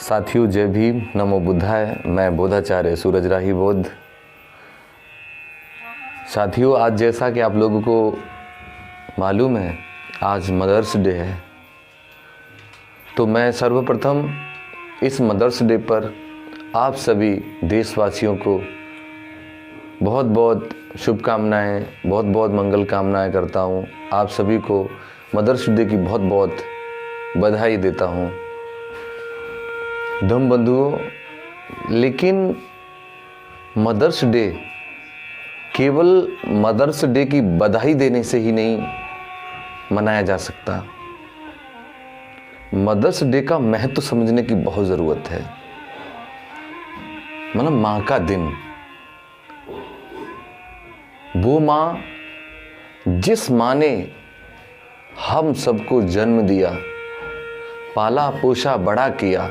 साथियों, जय भीम, नमो बुद्धाय। मैं बोधाचार्य सूरज राही बोध। साथियों, आज जैसा कि आप लोगों को मालूम है, आज मदर्स डे है। तो मैं सर्वप्रथम इस मदर्स डे पर आप सभी देशवासियों को बहुत बहुत शुभकामनाएं, बहुत बहुत मंगल कामनाएं करता हूं। आप सभी को मदर्स डे की बहुत बहुत बधाई देता हूं। धम्म बंधुओं, लेकिन मदर्स डे केवल मदर्स डे की बधाई देने से ही नहीं मनाया जा सकता। मदर्स डे का महत्व समझने की बहुत ज़रूरत है। मतलब माँ का दिन, वो माँ जिस माँ ने हम सबको जन्म दिया, पाला पोसा बड़ा किया,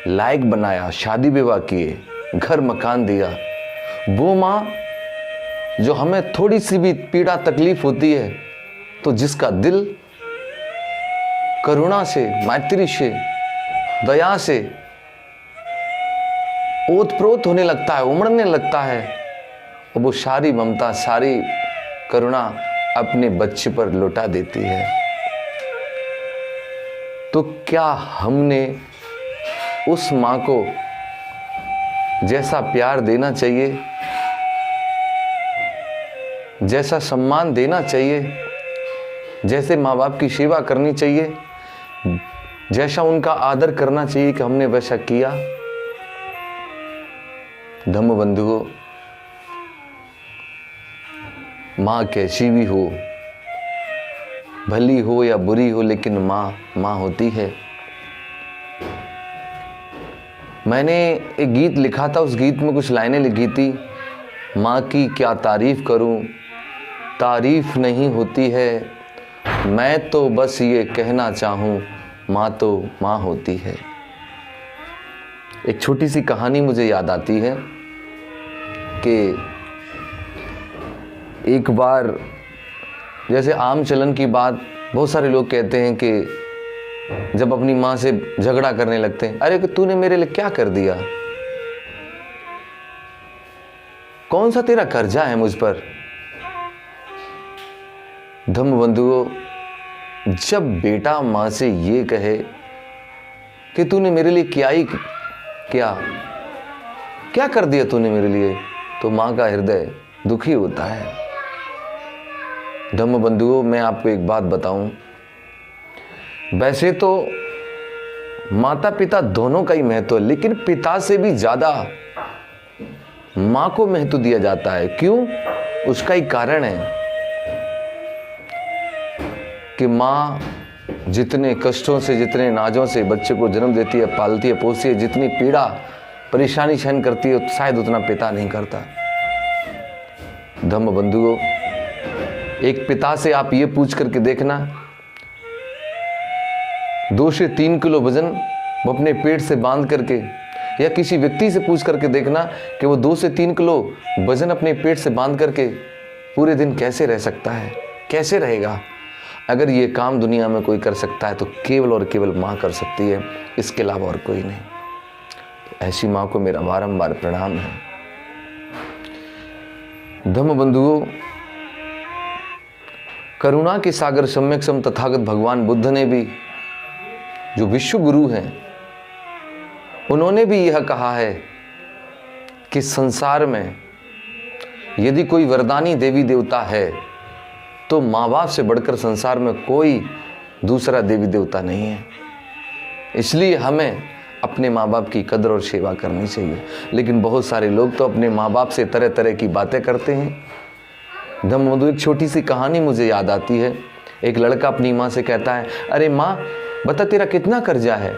लायक बनाया, शादी विवाह किए, घर मकान दिया, वो माँ जो हमें थोड़ी सी भी पीड़ा तकलीफ होती है तो जिसका दिल करुणा से, मैत्री से, दया से ओतप्रोत होने लगता है, उमड़ने लगता है, और वो सारी ममता, सारी करुणा अपने बच्चे पर लौटा देती है। तो क्या हमने उस माँ को जैसा प्यार देना चाहिए, जैसा सम्मान देना चाहिए, जैसे माँ बाप की सेवा करनी चाहिए, जैसा उनका आदर करना चाहिए, कि हमने वैसा किया? धम्म बंधुओं, माँ कैसी भी हो, भली हो या बुरी हो, लेकिन माँ माँ होती है। मैंने एक गीत लिखा था, उस गीत में कुछ लाइनें लिखी थी। माँ की क्या तारीफ करूं, तारीफ नहीं होती है, मैं तो बस ये कहना चाहूं, माँ तो माँ होती है। एक छोटी सी कहानी मुझे याद आती है कि एक बार, जैसे आम चलन की बात, बहुत सारे लोग कहते हैं कि जब अपनी माँ से झगड़ा करने लगते हैं, अरे कि तूने मेरे लिए क्या कर दिया, कौन सा तेरा कर्जा है मुझ पर। धम्म बंधुओं, जब बेटा माँ से ये कहे कि तूने मेरे लिए क्या ही क्या कर दिया तूने मेरे लिए, तो माँ का हृदय दुखी होता है। धम्म बंधुओं, मैं आपको एक बात बताऊं, वैसे तो माता पिता दोनों का ही महत्व है, लेकिन पिता से भी ज्यादा माँ को महत्व दिया जाता है। क्यों? उसका ही कारण है कि माँ जितने कष्टों से, जितने नाजों से बच्चे को जन्म देती है, पालती है, पोसती है, जितनी पीड़ा परेशानी सहन करती है, शायद उतना पिता नहीं करता। धम्म बंधुओं, एक पिता से आप ये पूछ करके देखना, 2 से 3 किलो वजन वो अपने पेट से बांध करके, या किसी व्यक्ति से पूछ करके देखना कि वो 2 से 3 किलो वजन अपने पेट से बांध करके पूरे दिन कैसे रह सकता है, कैसे रहेगा। अगर ये काम दुनिया में कोई कर सकता है तो केवल और केवल माँ कर सकती है, इसके अलावा और कोई नहीं। तो ऐसी माँ को मेरा बारंबार प्रणाम है। धम्म बंधुओं, करुणा के सागर सम्यक सम तथागत भगवान बुद्ध ने भी, जो विश्व गुरु हैं, उन्होंने भी यह कहा है कि संसार में यदि कोई वरदानी देवी देवता है तो माँ बाप से बढ़कर संसार में कोई दूसरा देवी देवता नहीं है। इसलिए हमें अपने माँ बाप की कदर और सेवा करनी चाहिए। लेकिन बहुत सारे लोग तो अपने माँ बाप से तरह तरह की बातें करते हैं। धम्म बंधु, एक छोटी सी कहानी मुझे याद आती है। एक लड़का अपनी माँ से कहता है, अरे माँ बता तेरा कितना कर्जा है,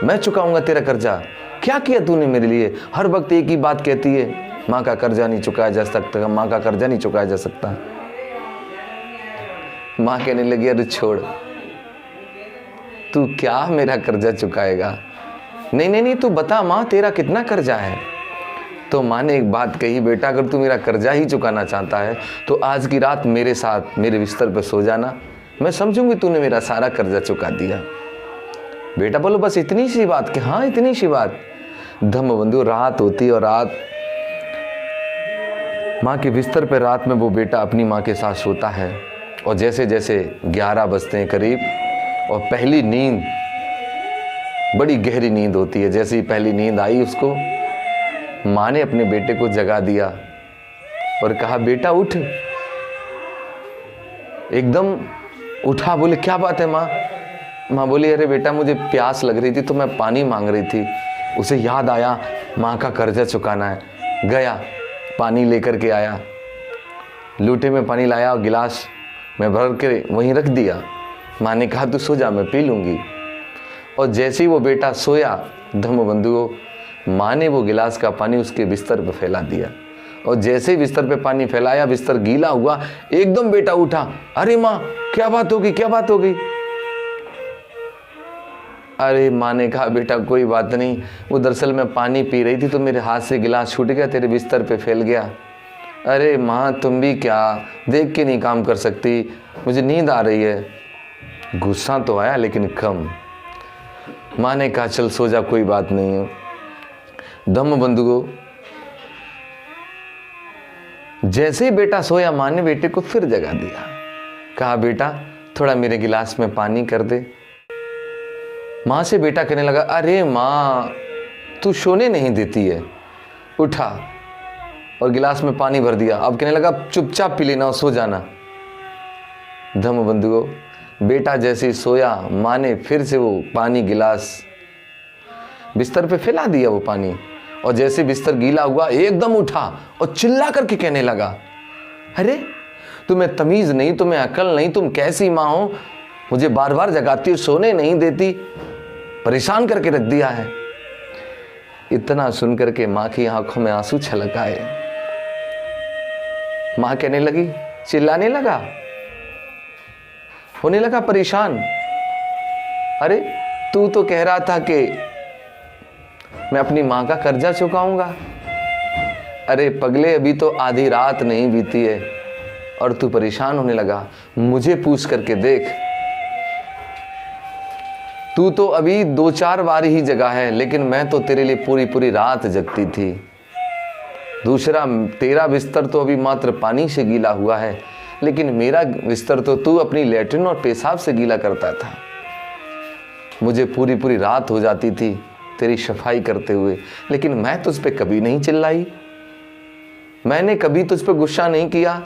मैं चुकाऊंगा तेरा कर्जा। क्या किया तूने मेरे लिए? हर वक्त एक ही बात कहती है, माँ का कर्जा नहीं चुकाया जा सकता, माँ का कर्जा नहीं चुकाया जा सकता। माँ कहने लगी, अरे छोड़, तू क्या मेरा कर्जा चुकाएगा? नहीं नहीं नहीं, तू बता माँ तेरा कितना कर्जा है। तो माँ ने एक बात कही, बेटा अगर तू मेरा कर्जा ही चुकाना चाहता है तो आज की रात मेरे साथ मेरे बिस्तर पर सो जाना, मैं समझूंगी तूने मेरा सारा कर्जा चुका दिया। बेटा बोलो बस इतनी सी बात? कि हाँ इतनी सी बात। धम्मबंधु रात होती और रात माँ के बिस्तर पर रात में वो बेटा अपनी माँ के साथ सोता है और जैसे जैसे 11 बजते हैं करीब और पहली नींद, बड़ी गहरी नींद होती है, जैसे ही पहली नींद आई उसको माँ ने अपने बेटे को जगा दिया और कहा बेटा उठ। एकदम उठा, बोले क्या बात है माँ? माँ बोली अरे बेटा मुझे प्यास लग रही थी तो मैं पानी मांग रही थी, उसे याद आया माँ का कर्जा चुकाना है, गया पानी लेकर के आया, लोटे में पानी लाया और गिलास में भर के वहीं रख दिया। माँ ने कहा तू सो जा मैं पी लूँगी। और जैसे ही वो बेटा सोया धम्मबंधुओं, माँ ने वो गिलास का पानी उसके बिस्तर पर फैला दिया और जैसे ही बिस्तर पे पानी फैलाया बिस्तर गीला हुआ, एकदम बेटा उठा, अरे माँ क्या बात होगी, क्या बात होगी? अरे माँ ने कहा बेटा कोई बात नहीं, वो दरअसल मैं पानी पी रही थी तो मेरे हाथ से गिलास छूट गया, तेरे बिस्तर पे फैल गया। अरे माँ तुम भी क्या देख के नहीं काम कर सकती, मुझे नींद आ रही है। गुस्सा तो आया लेकिन कम। माँ ने कहा चल सो जा, कोई बात नहीं है। धम्मबंधुओं, जैसे ही बेटा सोया माँ ने बेटे को फिर जगा दिया, कहा बेटा थोड़ा मेरे गिलास में पानी कर दे। माँ से बेटा कहने लगा अरे माँ तू सोने नहीं देती है। उठा और गिलास में पानी भर दिया, अब कहने लगा चुपचाप पी लेना और सो जाना। धम्मबंधुओं, बेटा जैसे ही सोया माँ ने फिर से वो पानी गिलास बिस्तर पे फैला दिया वो पानी, और जैसे बिस्तर गीला हुआ एकदम उठा और चिल्ला करके कहने लगा अरे तुम्हें तमीज नहीं, तुम्हें अकल नहीं, तुम कैसी माँ हो, मुझे बार बार जगाती हो, सोने नहीं देती, परेशान करके रख दिया है। इतना सुन करके माँ की आंखों में आंसू छलक आए। माँ कहने लगी, चिल्लाने लगा, होने लगा परेशान, अरे तू तो कह रहा था कि मैं अपनी माँ का कर्जा चुकाऊंगा। अरे पगले अभी तो आधी रात नहीं बीती है और तू परेशान होने लगा। मुझे पूछ करके देख, तू तो अभी 2-4 बार ही जगा है, लेकिन मैं तो तेरे लिए पूरी पूरी रात जगती थी। दूसरा, तेरा बिस्तर तो अभी मात्र पानी से गीला हुआ है, लेकिन मेरा बिस्तर तो तू अपनी लैट्रिन और पेशाब से गीला करता था। मुझे पूरी पूरी रात हो जाती थी तेरी सफाई करते हुए, लेकिन मैं तुझ पे कभी नहीं चिल्लाई, मैंने कभी तुझ पे गुस्सा नहीं किया,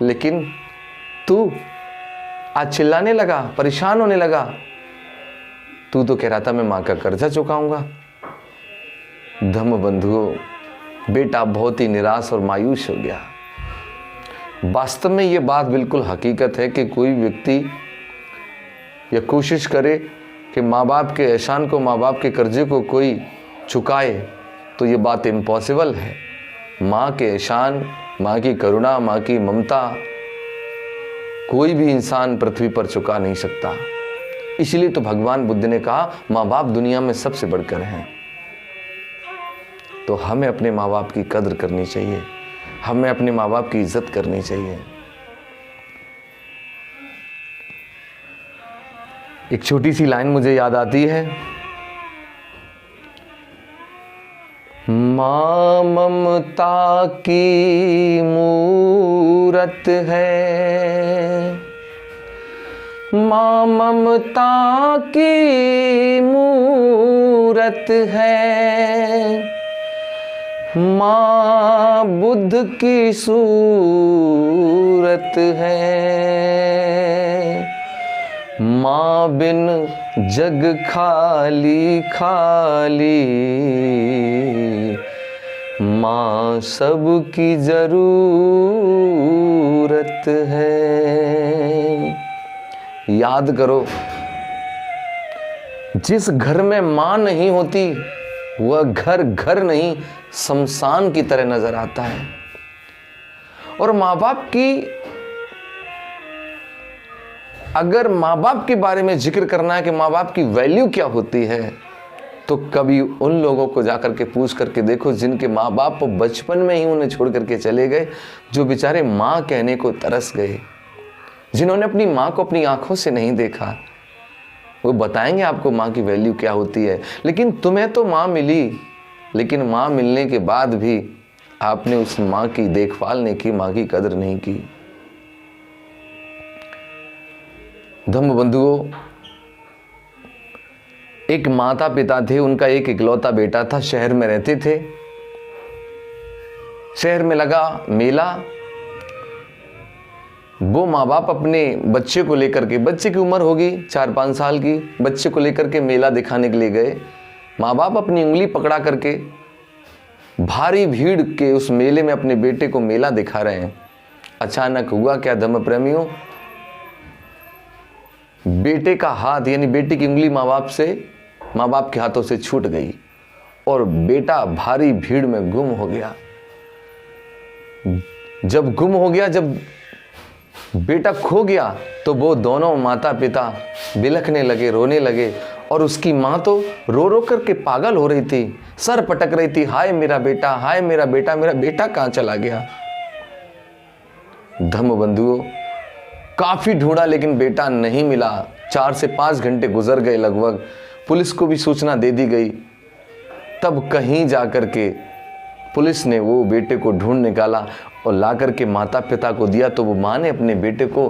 लेकिन तू आज चिल्लाने लगा, परेशान होने लगा। तू तो कह रहा था मैं माँ का कर्जा चुकाऊंगा। धम्मबंधुओं, बेटा बहुत ही निराश और मायूस हो गया। वास्तव में ये बात बिल्कुल हकीकत है कि कोई व्यक्ति या कोशिश करे कि माँ बाप के एहसान को, माँ बाप के कर्जे को कोई चुकाए, तो ये बात इम्पॉसिबल है। माँ के एहसान, माँ की करुणा, माँ की ममता कोई भी इंसान पृथ्वी पर चुका नहीं सकता। इसलिए तो भगवान बुद्ध ने कहा माँ बाप दुनिया में सबसे बढ़कर हैं। तो हमें अपने माँ बाप की कद्र करनी चाहिए, हमें अपने माँ बाप की इज्जत करनी चाहिए। एक छोटी सी लाइन मुझे याद आती है, माँ ममता की मूरत है, माँ ममता की मूरत है, माँ बुद्ध की सूरत है, माँ बिन जग खाली खाली, माँ सबकी जरूरत है। याद करो, जिस घर में माँ नहीं होती वह घर घर नहीं, शमशान की तरह नजर आता है। और माँ बाप की, अगर माँ बाप के बारे में जिक्र करना है कि माँ बाप की वैल्यू क्या होती है, तो कभी उन लोगों को जाकर के पूछ करके देखो जिनके माँ बाप बचपन में ही उन्हें छोड़ करके चले गए, जो बेचारे माँ कहने को तरस गए, जिन्होंने अपनी माँ को अपनी आंखों से नहीं देखा। वो बताएंगे आपको माँ की वैल्यू क्या होती है। लेकिन तुम्हें तो माँ मिली, लेकिन माँ मिलने के बाद भी आपने उस माँ की देखभाल नहीं की, माँ की कदर नहीं की। धम्म बंधुओं, एक माता पिता थे, उनका एक इकलौता बेटा था, शहर में रहते थे। शहर में लगा मेला, वो माँ बाप अपने बच्चे को लेकर के, बच्चे की उम्र होगी 4-5 साल की, बच्चे को लेकर के मेला दिखाने के लिए गए। माँ बाप अपनी उंगली पकड़ा करके भारी भीड़ के उस मेले में अपने बेटे को मेला दिखा रहे हैं। अचानक हुआ क्या धम्म प्रेमियों, बेटे का हाथ यानी बेटी की उंगली माँ बाप के हाथों से छूट गई और बेटा भारी भीड़ में गुम हो गया। जब गुम हो गया, जब बेटा खो गया, तो वो दोनों माता पिता बिलखने लगे, रोने लगे। और उसकी माँ तो रो रो करके पागल हो रही थी, सर पटक रही थी, हाय मेरा बेटा, हाय मेरा बेटा, मेरा बेटा कहाँ चला गया। धम्म बंधुओं, काफी ढूंढा लेकिन बेटा नहीं मिला। 4 से 5 घंटे गुजर गए लगभग, पुलिस को भी सूचना दे दी गई। तब कहीं जाकर के पुलिस ने वो बेटे को ढूंढ निकाला और ला करके माता पिता को दिया। तो वो माँ ने अपने बेटे को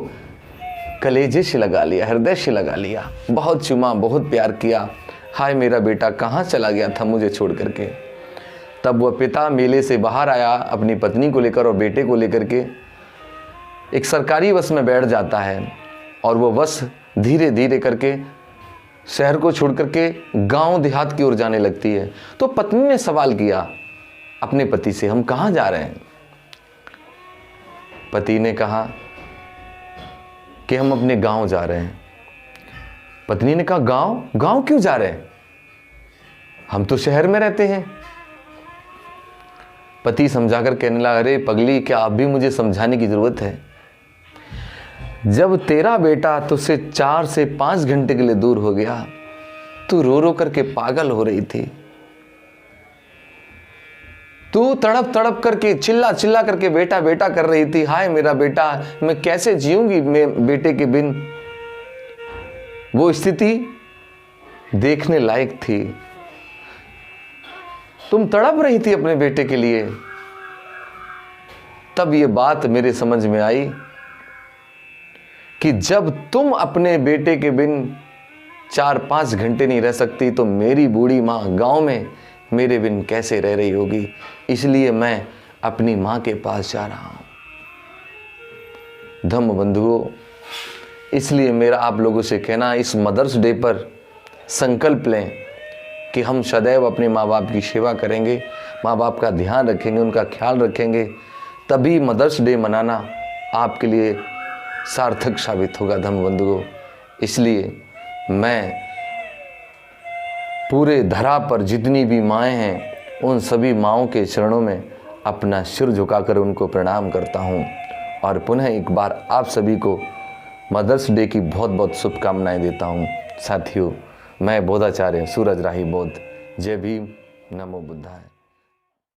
कलेजे से लगा लिया, हृदय से लगा लिया, बहुत चुमा, बहुत प्यार किया। हाय मेरा बेटा कहाँ चला गया था मुझे छोड़ करके। तब वह पिता मेले से बाहर आया अपनी पत्नी को लेकर और बेटे को लेकर के, एक सरकारी बस में बैठ जाता है और वो बस धीरे धीरे करके शहर को छोड़ करके गांव देहात की ओर जाने लगती है। तो पत्नी ने सवाल किया अपने पति से, हम कहाँ जा रहे हैं। पति ने कहा कि हम अपने गांव जा रहे हैं। पत्नी ने कहा गांव? गांव क्यों जा रहे हैं, हम तो शहर में रहते हैं। पति समझाकर कहने लगा, अरे पगली, क्या अब भी मुझे समझाने की जरूरत है। जब तेरा बेटा तुझसे 4 से 5 घंटे के लिए दूर हो गया, तू रो रो करके पागल हो रही थी, तू तड़प तड़प करके चिल्ला चिल्ला करके बेटा बेटा कर रही थी, हाय मेरा बेटा, मैं कैसे जीऊंगी मैं बेटे के बिन। वो स्थिति देखने लायक थी, तुम तड़प रही थी अपने बेटे के लिए। तब ये बात मेरे समझ में आई कि जब तुम अपने बेटे के बिन 4-5 घंटे नहीं रह सकती, तो मेरी बूढ़ी माँ गांव में मेरे बिन कैसे रह रही होगी। इसलिए मैं अपनी माँ के पास जा रहा हूं। धम्म बंधुओं, इसलिए मेरा आप लोगों से कहना, इस मदर्स डे पर संकल्प लें कि हम सदैव अपने माँ बाप की सेवा करेंगे, माँ बाप का ध्यान रखेंगे, उनका ख्याल रखेंगे। तभी मदर्स डे मनाना आपके लिए सार्थक साबित होगा धम्म बंधुओं। इसलिए मैं पूरे धरा पर जितनी भी माएँ हैं, उन सभी माँओं के चरणों में अपना सिर झुकाकर उनको प्रणाम करता हूँ। और पुनः एक बार आप सभी को मदर्स डे की बहुत बहुत शुभकामनाएं देता हूँ। साथियों, मैं बोधाचार्य सूरज राही बौद्ध। जय भीम, नमो बुद्धाय।